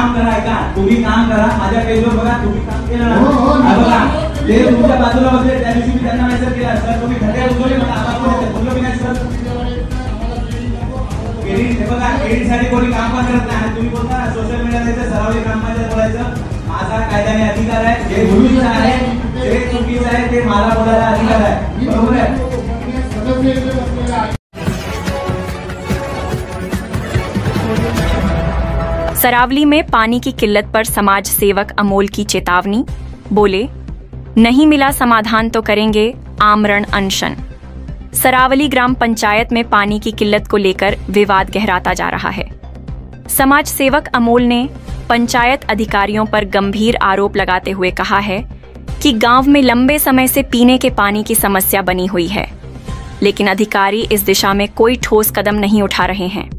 काम करा, ऐका तुम्ही काम करा, माझ्या पेजवर बघा तुम्ही काम केलं ना, बघा ते तुमच्या बाजूला बसले त्या दिवशी मी त्यांना मेसेज केला सर तुम्ही खड्डे उचलले मला आता बोललो की नाही सर हे बघा एडीसाठी कोणी काम पण करत नाही, तुम्ही बोलता सोशल मीडियाला सरावली ग्रामपंचायत बोलायचं माझा कायद्याने अधिकार आहे, जे भूमिका आहे जे चुकीचं आहे ते मला बोलायला अधिकार आहे, बरोबर आहे। सरावली में पानी की किल्लत पर समाज सेवक अमोल की चेतावनी, बोले नहीं मिला समाधान तो करेंगे आमरण अनशन। सरावली ग्राम पंचायत में पानी की किल्लत को लेकर विवाद गहराता जा रहा है। समाज सेवक अमोल ने पंचायत अधिकारियों पर गंभीर आरोप लगाते हुए कहा है कि गांव में लंबे समय से पीने के पानी की समस्या बनी हुई है, लेकिन अधिकारी इस दिशा में कोई ठोस कदम नहीं उठा रहे हैं।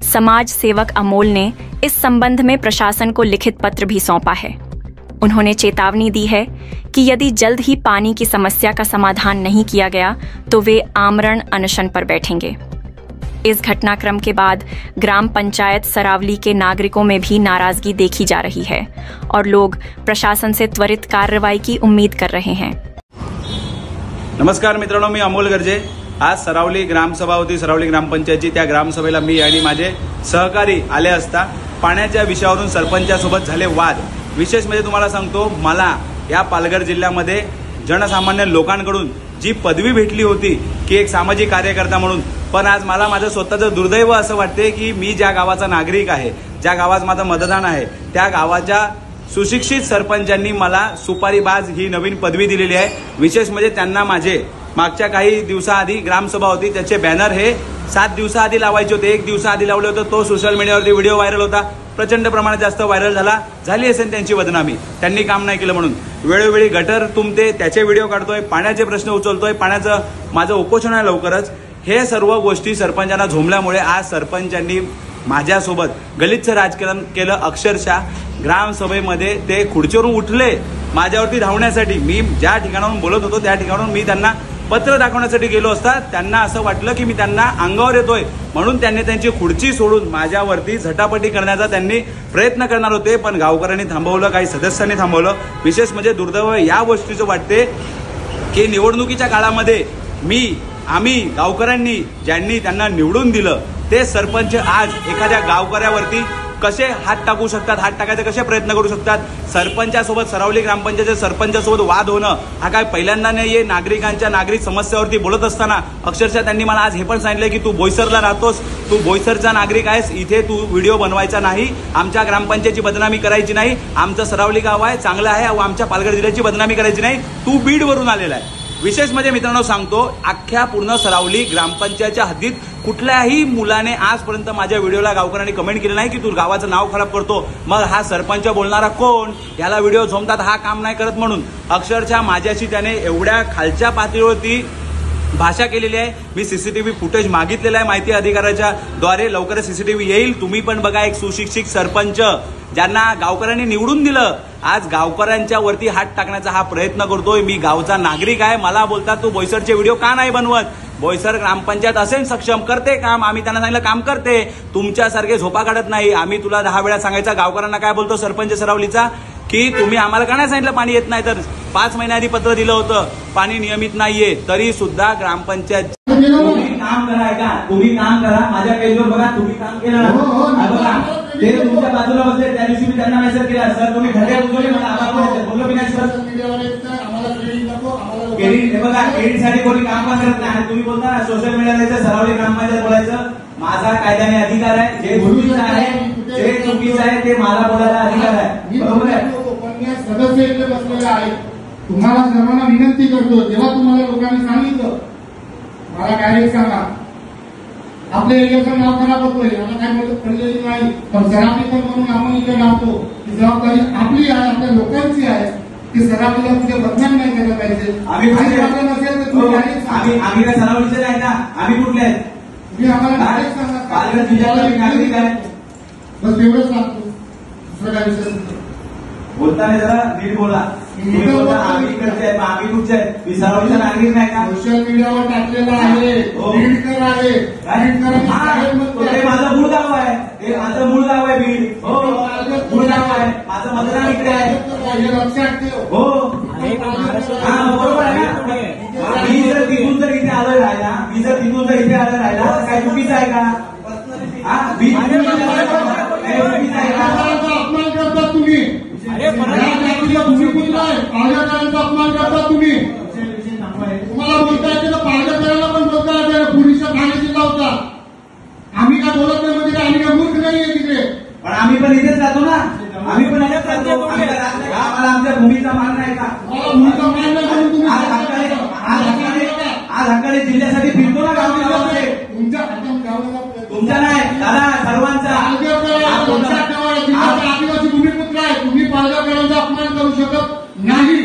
समाज सेवक अमोल ने इस संबंध में प्रशासन को लिखित पत्र भी सौंपा है। उन्होंने चेतावनी दी है कि यदि जल्द ही पानी की समस्या का समाधान नहीं किया गया तो वे आमरण अनशन पर बैठेंगे। इस घटनाक्रम के बाद ग्राम पंचायत सरावली के नागरिकों में भी नाराजगी देखी जा रही है और लोग प्रशासन से त्वरित कार्रवाई की उम्मीद कर रहे हैं। नमस्कार मित्रांनो, मी अमोल गर्जे। आज सरावली ग्रामसभा होती, सरावली ग्रामपंचायतची। त्या ग्रामसभेला मी आणि माझे सहकारी आले असता पाण्याच्या विषयावरून सरपंचासोबत झाले वाद। विशेष म्हणजे तुम्हाला सांगतो, मला या पालघर जिल्ह्यामध्ये जनसामान्य लोकांकडून जी पदवी भेटली होती की एक सामाजिक कार्यकर्ता म्हणून, पण आज मला माझं स्वतःचं दुर्दैव असं वाटते की मी ज्या गावाचा नागरिक आहे, ज्या गावात माझं मतदान आहे, त्या गावाच्या सुशिक्षित सरपंचांनी मला सुपारीबाज ही नवीन पदवी दिलेली आहे। विशेष म्हणजे त्यांना माझे मागच्या काही दिवसाआधी ग्रामसभा होती, त्याचे बॅनर हे 7 दिवसाआधी लावायचे होते। 1 दिवसाआधी लावले होते, तो सोशल मीडियावरती व्हिडिओ व्हायरल होता, प्रचंड प्रमाणात जास्त व्हायरल झाली असेल त्यांची बदनामी, त्यांनी काम नाही केलं म्हणून। वेळोवेळी गटर तुंबते त्याचे व्हिडिओ काढतोय, पाण्याचे प्रश्न उचलतोय, पाण्याचं माझं उपोषण आहे लवकरच। हे सर्व गोष्टी सरपंचांना झोंबल्यामुळे आज सरपंचांनी माझ्यासोबत गलिच्छ राजकारण केलं। अक्षरशः ग्रामसभेमध्ये ते खुर्चीवरून उठले माझ्यावरती धावण्यासाठी। मी ज्या ठिकाणावरून बोलत होतो त्या ठिकाणावरून मी त्यांना पत्र दाखवण्यासाठी गेलो असता त्यांना असं वाटलं की मी त्यांना अंगावर येतोय, म्हणून त्यांनी त्यांची खुर्ची सोडून माझ्यावरती झटापटी करण्याचा त्यांनी प्रयत्न करणार होते, पण गावकऱ्यांनी थांबवलं, काही सदस्यांनी थांबवलं। विशेष म्हणजे दुर्दैव या गोष्टीचं वाटते की निवडणुकीच्या काळामध्ये आम्ही गावकऱ्यांनी ज्यांनी त्यांना निवडून दिलं ते सरपंच आज एखाद्या गावकऱ्यावरती कसे हात टाकू शकतात, हात टाकायचे कसे प्रयत्न करू शकतात। सरपंचासोबत, सरावली ग्रामपंचायतच्या सरपंचासोबत वाद होणं हा काय पहिल्यांदा नाहीये। नागरिक समस्यावरती बोलत असताना अक्षरशः त्यांनी मला आज हे पण सांगितलं की तू बोईसरला राहतोस, तू बोईसरचा नागरिक आहेस, इथे तू व्हिडिओ बनवायचा नाही, आमच्या ग्रामपंचायतची बदनामी करायची नाही, आमचं सरावली गाव आहे चांगलं आहे, आमच्या पालघर जिल्ह्याची बदनामी करायची नाही, तू बीडवरून आलेला आहे। विशेष म्हणजे मित्रांनो सांगतो, अख्ख्या पूर्ण सरावली ग्रामपंचायतच्या हद्दीत कुठल्याही मुलाने आजपर्यंत माझ्या व्हिडिओला गावकऱ्यांनी कमेंट केली नाही की तू गावाचं नाव खराब करतो, मग हा सरपंच बोलणारा कोण, याला व्हिडिओ झोमतात, हा काम नाही करत म्हणून। अक्षरशः माझ्याशी त्याने एवढ्या खालच्या पातळीवरती भाषा केलेली आहे। मी सीसीटीव्ही फुटेज मागितलेला आहे माहिती अधिकाऱ्याच्या द्वारे, लवकरच सीसीटीव्ही येईल, तुम्ही पण बघा। एक सुशिक्षित सरपंच ज्यांना गावकऱ्यांनी निवडून दिलं आज गावकऱ्यांच्या वरती हात टाकण्याचा हा प्रयत्न करतोय। मी गावचा नागरिक आहे, मला बोलतात तू बोईसरचे व्हिडिओ का नाही बनवत, बोईसर ग्रामपंचायत असेल सक्षम, करते काम, आम्ही त्यांना सांगितलं काम करते, तुमच्यासारखे झोपा काढत नाही। आम्ही तुला 10 वेळा सांगायचा, गावकऱ्यांना काय बोलतो सरपंच सरावलीचा की तुम्ही आम्हाला का नाही सांगितलं पाणी येत नाही, तर 5 महिन्याआधी पत्र दिलं होतं पाणी नियमित नाहीये, तरी सुद्धा ग्रामपंचायत काम करा, ऐका तुम्ही काम करा, माझ्या पेजवर बघा तुम्ही काम केलं ना, बघा ते तुमच्या बाजूला बसले त्या दिवशी मी त्यांना मेसेज केला सर तुम्ही खड्डे उचलले मला आता बोललो की नाही सर हे बघा एडीसाठी कोणी काम पण करत नाही, तुम्ही बोलता सोशल मीडियाला सरावली ग्रामपंचायत बोलायचं माझा कायद्याने अधिकार आहे, जे भूमिका आहे जे चुकीचं आहे ते मला बोलायला अधिकार आहे, बरोबर आहे। सदस्य इथे बसलेले आहेत, तुम्हाला सर्वांना विनंती करतो, जेव्हा तुम्हाला लोकांनी सांगितलं मला डायरेक्ट सांगा आपल्या एरियाचं नाव खराब होतोय, मला काय पडलेली नाही, पण सरावली पण म्हणून आपण इथे राहतो, ही जबाबदारी आपली आहे, आपल्या लोकांची आहे की सरावलीला कुठे बदनाम नाही केलं पाहिजे। आम्ही नसेल तर तुम्ही आम्ही काय सरावलीचे नाही ना, आम्ही कुठले आहेत, तुम्ही आम्हाला डायरेक्ट सांगा, पालघर जिल्ह्याला नागरिक आहे, बस एवढंच सांगतो, दुसरं काय विषय बोलताना जरा नीट बोला। आम्ही करते आम्ही कुठचे आहे, मी सरावलीचा नागरिक नाही का, सोशल मीडियावर टाकलेला आहे, बीडकर आहे, माझं मूळ गाव आहे, हे माझं मूळ गाव आहे बीड, हो मूळ गाव आहे, माझं मतदान इकडे आहे. हे लक्षात ठेव. हो हा बरोबर आहे ना. मी जर तिथून जर इथे आलं राहिला, मी जर तिथून जर इथे आलं राहिला तर काय चुकीचं आहे का? हा मी चुकीचं आहे का? अपमान करतात तुम्ही. भूमिपुत्र आहे, पालघरकरांचा अपमान करतात तुम्ही. तुम्हाला बोलता येते तर पालघरकरांना पण बोलता येते. पोलिसच्या ठाण्याची लावता. आम्ही काय बोलत नाही म्हणजे आम्ही काय मूर्ख नाहीये तिथे. पण आम्ही पण इथेच राहतो ना. आम्ही पण इथेच राहतो. आम्हाला आमच्या भूमीचा मान नाही का? मला भूमिका मान नाही म्हणून तुम्ही आज हक्काने जिल्ह्यासाठी फिरतो ना गावामध्ये. तुमच्या हातात गावाला तुमच्या नाही दादा, सर्वांचा. लक्षात ठेवा, जिल्ह्याचा आदिवासी भूमिपुत्र आहे. तुम्ही पालघरकरांचा अपमान करू शकत नाही.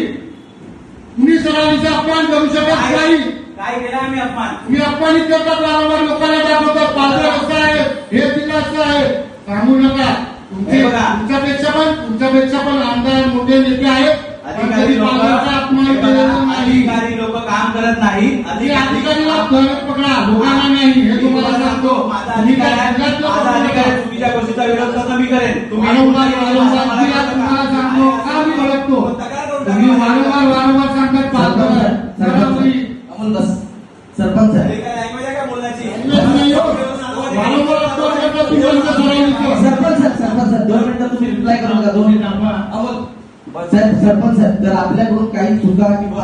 तुम्ही सरावीचा अपमान करू शकत नाही. काय केलं आम्ही अपमान? तुम्ही अपमानित करतात, वारंवार लोकांना दाखवतात पालघर असं आहे, हे जिल्हा असं आहे. सांगू नका. तुमच्यापेक्षा पण आमदार मोठे नेते आहेत. अधिकारी लोक काम करत नाही. अधिकारीला पकडा, लोकांना नाही. हे तुम्हाला सांगतो. माझा अधिकार आहे चुकीच्या गोष्टीचा विरोध कसा मी करेन. तुम्हाला सांगतो का मी ओळखतो. तुम्ही वारंवार सांगतात पालघर सरपंच आहे. लँग्वेज आहे का बोलण्याची? सरपंच 2 मिनिटं तुम्ही रिप्लाय करू नका. 2 मिनिटं सरपंच जर आपल्याकडून काही चुका किंवा